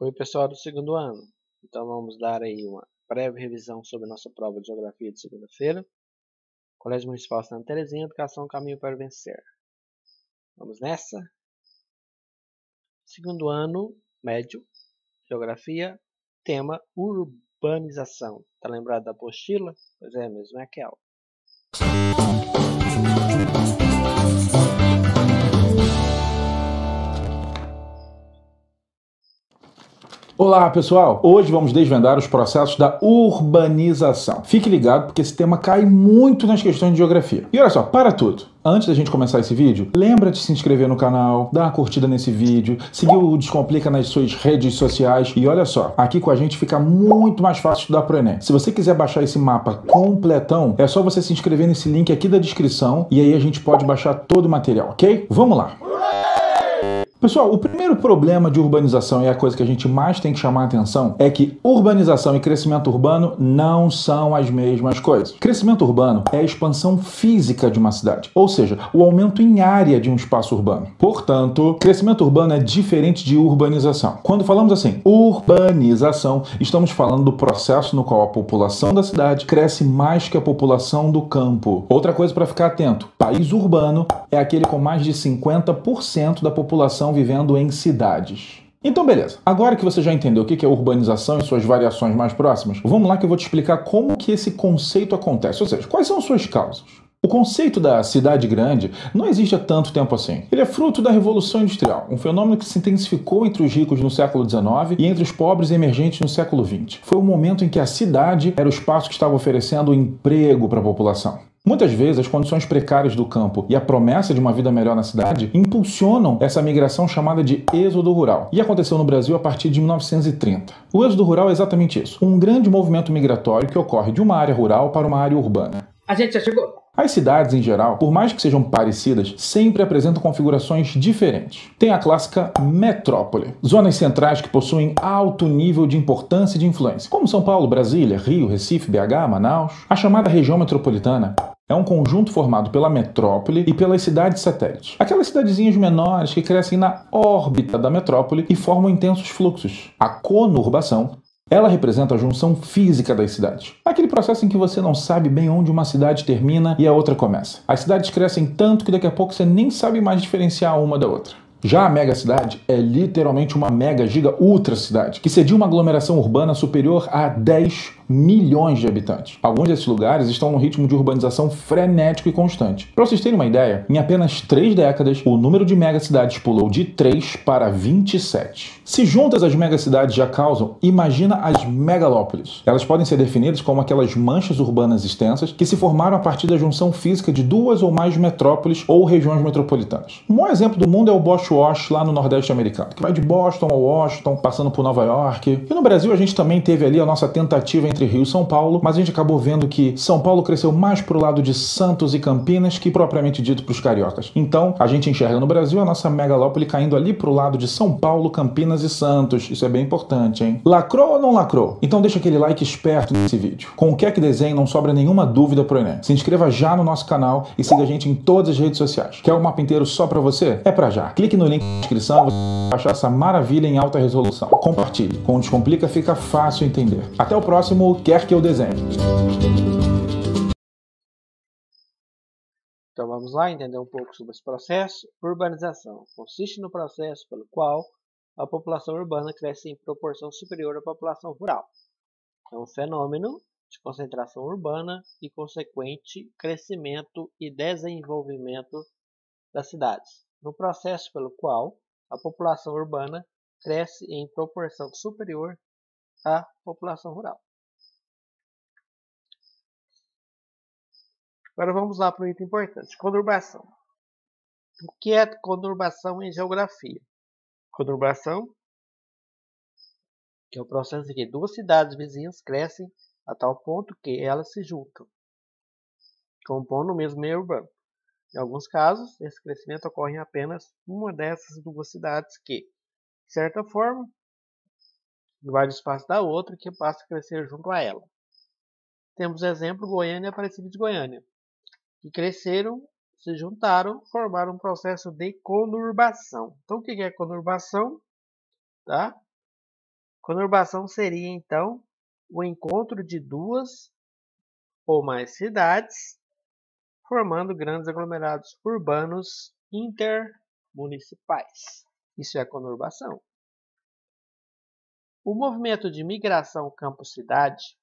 Oi, pessoal do segundo ano. Então vamos dar aí uma breve revisão sobre a nossa prova de Geografia de segunda-feira. Colégio Municipal Santa Terezinha, Educação Caminho para Vencer. Vamos nessa? Segundo ano, médio, Geografia, tema urbanização. Tá lembrado da apostila? Pois é mesmo, é aquela. Olá pessoal, hoje vamos desvendar os processos da urbanização. Fique ligado porque esse tema cai muito nas questões de geografia. E olha só, para tudo. Antes da gente começar esse vídeo, lembra de se inscrever no canal, dar uma curtida nesse vídeo, seguir o Descomplica nas suas redes sociais e olha só, aqui com a gente fica muito mais fácil estudar pro Enem. Se você quiser baixar esse mapa completão, é só você se inscrever nesse link aqui da descrição e aí a gente pode baixar todo o material, ok? Vamos lá! Pessoal, o primeiro problema de urbanização e a coisa que a gente mais tem que chamar a atenção é que urbanização e crescimento urbano não são as mesmas coisas. Crescimento urbano é a expansão física de uma cidade, ou seja, o aumento em área de um espaço urbano. Portanto, crescimento urbano é diferente de urbanização. Quando falamos assim, urbanização, estamos falando do processo no qual a população da cidade cresce mais que a população do campo. Outra coisa para ficar atento, país urbano é aquele com mais de 50% da população vivendo em cidades. Então beleza, agora que você já entendeu o que é urbanização e suas variações mais próximas, vamos lá que eu vou te explicar como que esse conceito acontece, ou seja, quais são suas causas. O conceito da cidade grande não existe há tanto tempo assim. Ele é fruto da Revolução Industrial, um fenômeno que se intensificou entre os ricos no século XIX e entre os pobres e emergentes no século XX. Foi o momento em que a cidade era o espaço que estava oferecendo emprego para a população. Muitas vezes, as condições precárias do campo e a promessa de uma vida melhor na cidade impulsionam essa migração chamada de êxodo rural. E aconteceu no Brasil a partir de 1930. O êxodo rural é exatamente isso, um grande movimento migratório que ocorre de uma área rural para uma área urbana. A gente já chegou! As cidades, em geral, por mais que sejam parecidas, sempre apresentam configurações diferentes. Tem a clássica metrópole, zonas centrais que possuem alto nível de importância e de influência, como São Paulo, Brasília, Rio, Recife, BH, Manaus. A chamada região metropolitana é um conjunto formado pela metrópole e pelas cidades satélites. Aquelas cidadezinhas menores que crescem na órbita da metrópole e formam intensos fluxos. A conurbação, ela representa a junção física das cidades. Aquele processo em que você não sabe bem onde uma cidade termina e a outra começa. As cidades crescem tanto que daqui a pouco você nem sabe mais diferenciar uma da outra. Já a megacidade é literalmente uma mega, giga, ultra cidade, que cedia uma aglomeração urbana superior a 10 milhões de habitantes. Alguns desses lugares estão num ritmo de urbanização frenético e constante. Para vocês terem uma ideia, em apenas 3 décadas, o número de megacidades pulou de 3 para 27. Se juntas as megacidades já causam, imagina as megalópolis. Elas podem ser definidas como aquelas manchas urbanas extensas que se formaram a partir da junção física de 2 ou mais metrópoles ou regiões metropolitanas. O maior exemplo do mundo é o Bosch lá no Nordeste americano, que vai de Boston a Washington, passando por Nova York. E no Brasil a gente também teve ali a nossa tentativa entre Rio e São Paulo, mas a gente acabou vendo que São Paulo cresceu mais pro lado de Santos e Campinas que propriamente dito para os cariocas. Então, a gente enxerga no Brasil a nossa megalópole caindo ali pro lado de São Paulo, Campinas e Santos. Isso é bem importante, hein? Lacrou ou não lacrou? Então deixa aquele like esperto nesse vídeo. Com o que é que desenho, não sobra nenhuma dúvida pro Enem. Se inscreva já no nosso canal e siga a gente em todas as redes sociais. Quer o mapa inteiro só pra você? É pra já. Clique no link na descrição, você vai baixar essa maravilha em alta resolução. Compartilhe. Com o Descomplica fica fácil entender. Até o próximo Quer Que Eu Desenhe. Então vamos lá entender um pouco sobre esse processo. Urbanização consiste no processo pelo qual a população urbana cresce em proporção superior à população rural. É um fenômeno de concentração urbana e consequente crescimento e desenvolvimento das cidades, no processo pelo qual a população urbana cresce em proporção superior à população rural. Agora vamos lá para o item importante, conurbação. O que é conurbação em geografia? Conurbação, que é o processo em que duas cidades vizinhas crescem a tal ponto que elas se juntam, compondo o mesmo meio urbano. Em alguns casos, esse crescimento ocorre em apenas uma dessas duas cidades que, de certa forma, invade o espaço da outra que passa a crescer junto a ela. Temos exemplo Goiânia e Aparecida de Goiânia, que cresceram, se juntaram, formaram um processo de conurbação. Então, o que é conurbação? Tá? Conurbação seria, então, o encontro de duas ou mais cidades, formando grandes aglomerados urbanos intermunicipais. Isso é conurbação. O movimento de migração campo-cidade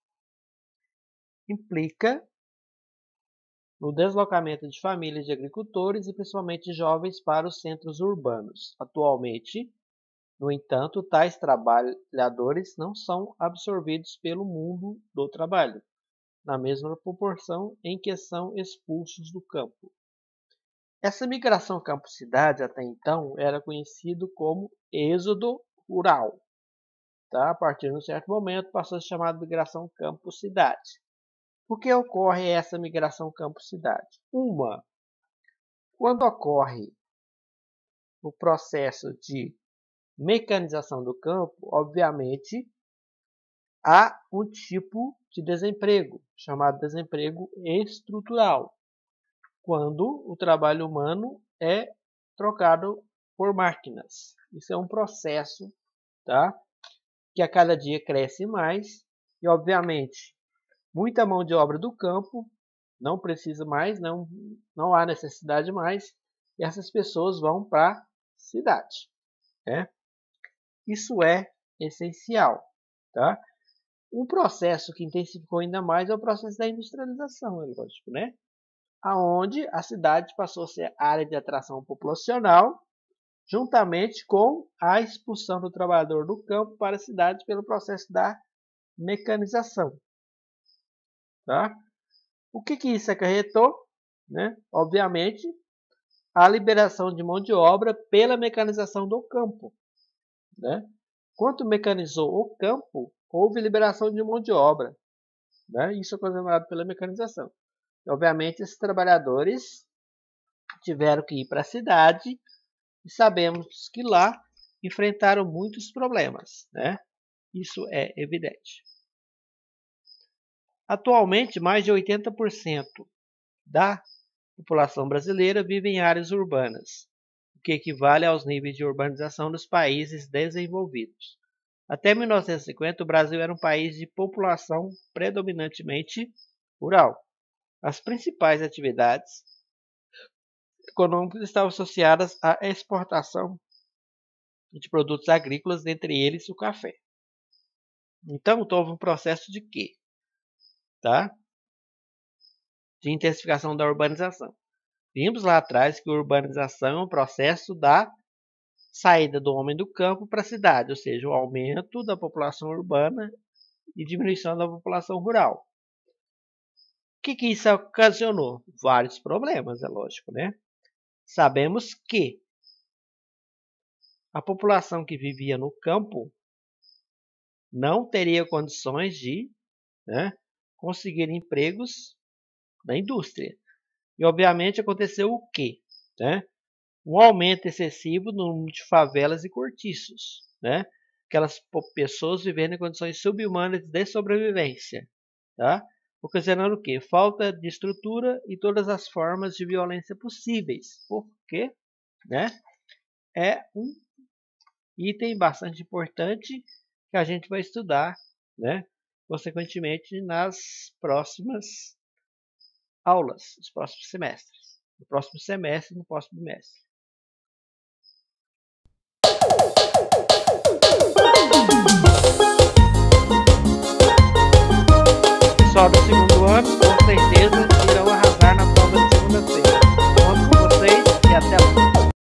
implica no deslocamento de famílias de agricultores e principalmente jovens para os centros urbanos. Atualmente, no entanto, tais trabalhadores não são absorvidos pelo mundo do trabalho, na mesma proporção em que são expulsos do campo. Essa migração campo-cidade, até então, era conhecido como êxodo rural. Tá? A partir de um certo momento, passou a se chamar de migração campo-cidade. Por que ocorre essa migração campo-cidade? Quando ocorre o processo de mecanização do campo, obviamente, há um tipo de desemprego, chamado desemprego estrutural, quando o trabalho humano é trocado por máquinas. Isso é um processo, tá? Que a cada dia cresce mais e, obviamente, muita mão de obra do campo não precisa mais, não há necessidade mais, e essas pessoas vão para a cidade. Né? Isso é essencial. Tá? Um processo que intensificou ainda mais é o processo da industrialização, é lógico, né? Onde a cidade passou a ser área de atração populacional, juntamente com a expulsão do trabalhador do campo para a cidade pelo processo da mecanização. Tá? O que isso acarretou? Né? Obviamente, a liberação de mão de obra pela mecanização do campo. Né? Quanto mecanizou o campo, houve liberação de mão de obra. Né? Isso é ocasionado pela mecanização. E, obviamente, esses trabalhadores tiveram que ir para a cidade e sabemos que lá enfrentaram muitos problemas. Né? Isso é evidente. Atualmente, mais de 80% da população brasileira vive em áreas urbanas, o que equivale aos níveis de urbanização dos países desenvolvidos. Até 1950, o Brasil era um país de população predominantemente rural. As principais atividades econômicas estavam associadas à exportação de produtos agrícolas, dentre eles o café. Então, houve um processo de quê? Tá? De intensificação da urbanização. Vimos lá atrás que a urbanização é um processo da saída do homem do campo para a cidade, ou seja, o aumento da população urbana e diminuição da população rural. O que isso ocasionou? Vários problemas, é lógico, né? Sabemos que a população que vivia no campo não teria condições de conseguir empregos na indústria. E, obviamente, aconteceu o quê? Um aumento excessivo no número de favelas e cortiços. Aquelas pessoas vivendo em condições subhumanas de sobrevivência. Tá? Ocasionando o quê? Falta de estrutura e todas as formas de violência possíveis. Por quê? É um item bastante importante que a gente vai estudar, consequentemente, nas próximas aulas, nos próximos semestres. No próximo semestre e no próximo bimestre. Pessoal do segundo ano, com certeza,